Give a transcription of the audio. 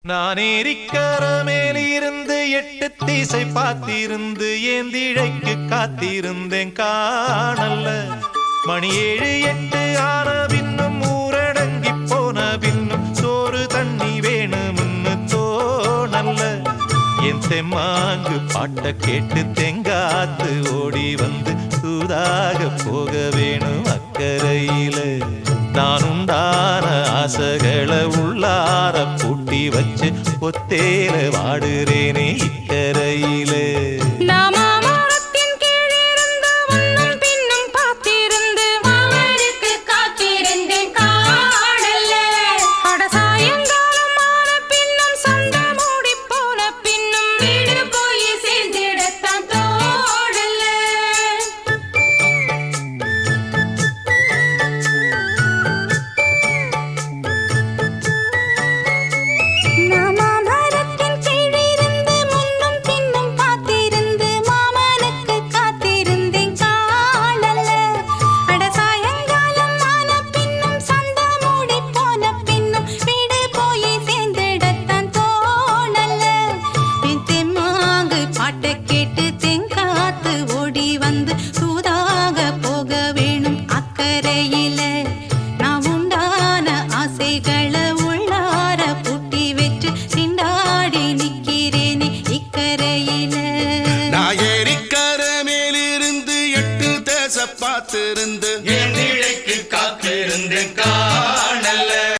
நான் ஏரிக்கர மேலிருந்து 8 திசை பார்த்திருந்து ஏந்திழைக்கு காத்திருந்தேன் காணல்ல. மணி 7 8 ஆன பின்னும் ஊரடங்கி போன பின்னும் சோறு தண்ணி வேணும்னு தோணல்ல. என் தெம்மாங்கு பாட்ட கேட்டு தெங்காத்து ஓடி வந்து சூதாக போக வேணும் அக்கறையில. நான் உண்டான ஆசைகளை உள்ளார பூட்டி வச்சு ஒத்தேல வாடுறேனே இக்கரையிலே.